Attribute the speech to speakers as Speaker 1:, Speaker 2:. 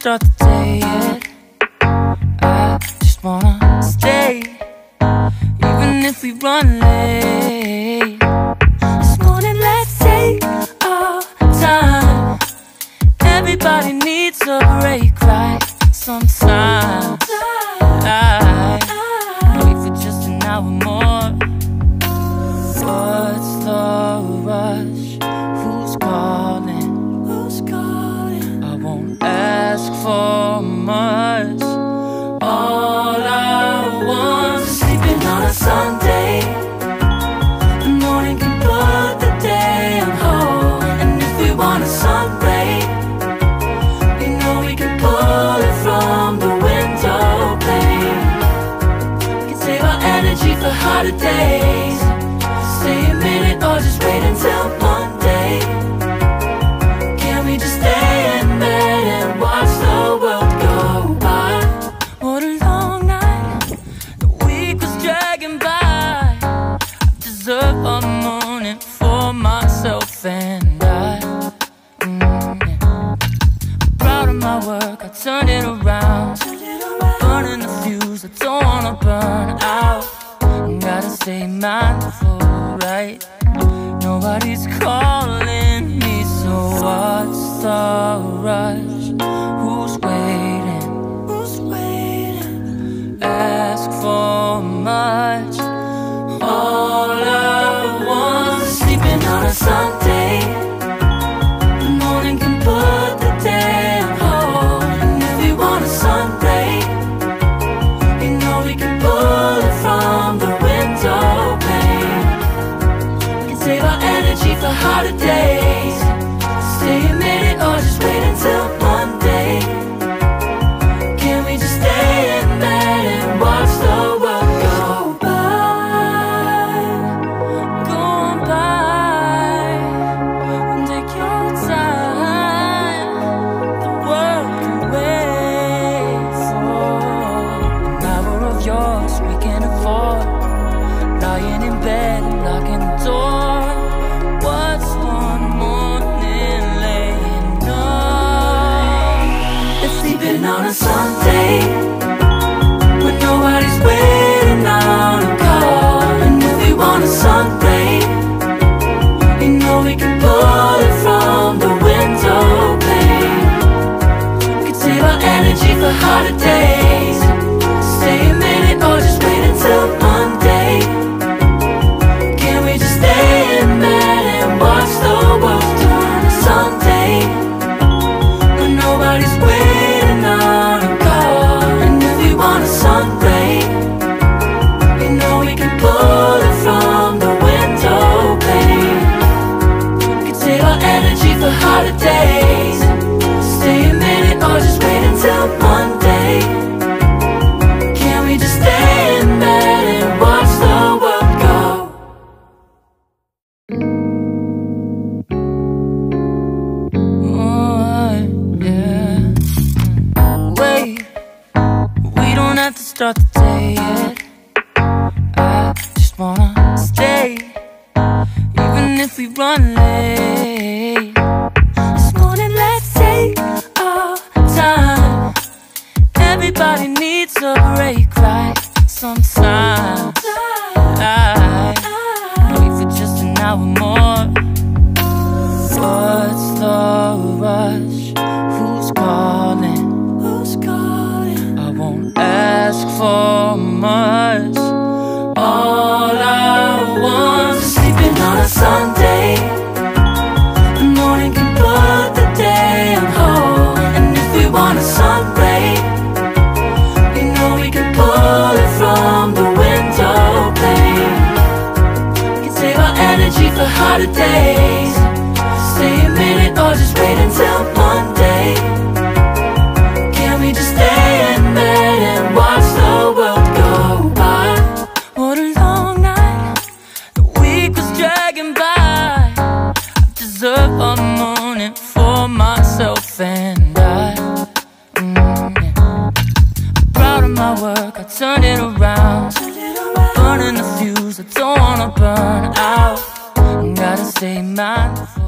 Speaker 1: start the day yet. I just wanna stay, even if we run late. This morning let's take our time. Everybody needs a break, right? Sometimes I wait for just an hour more. What's the rush? Who's calling? Who's calling? I won't ask for much. All I want is sleeping on a Sunday. The morning can put the day on hold. And if we want a sun ray, we know we can pull it from the window pane. We can save our energy for harder days. Stay a minute or just wait until Monday. Can we just stay in bed and watch the world go by? What a long night, the week was dragging by. I deserve a morning for myself and I. I'm proud of my work, I turned it around. I'm burning the fuse, I don't wanna burn out. Gotta stay mindful, right? Nobody's calling me, so what's the rush? Who's waiting? Who's waiting? Ask for much. All I want is sleeping on a Sunday. The morning can put the day on hold. And if we want a sun ray, you know we can pull it from the window pane. We can save our energy for harder days. Stay a minute or just wait until Monday. Can we just stay in bed and watch the world go by? Go on by and take your time. The world can wait for an hour of yours we can afford. Lying in bed and locking the door. What's one morning laying up? It's sleeping on a Sunday when nobody's waiting on a call. And if we want a sun ray, you know we can pull it from the window pane. We can save our energy for harder days. Stay a minute or just wait until Monday. Can we just stay in bed and watch the world turn? Sunday when nobody's waiting on a call. And if we want a sun ray, you know we can pull it from the window pane. We can save our energy for harder days. Stay a minute or just wait until Monday. Can we just stay in bed and watch the world go? Oh, yeah. Wait, we don't have to start the day yet. I just wanna stay, even if we run late. This morning let's take our time. Everybody needs a break, right? Sometimes I wait for just an hour more. What's the rush? Who's calling? Who's calling? I won't ask for much. All I want is sleeping on a Sunday. The morning can put the day on hold. And if we want a sun ray, you know we can pull it from the window pane. We can save our energy for harder days. Stay a minute or just wait until Monday. Can we just stay in bed and watch the world go by? What a long night, the week was dragging by. I deserve a morning for myself and I. I'm proud of my work, I turned it around. I'm burning the fuse, I don't wanna burn out. Gotta stay mindful.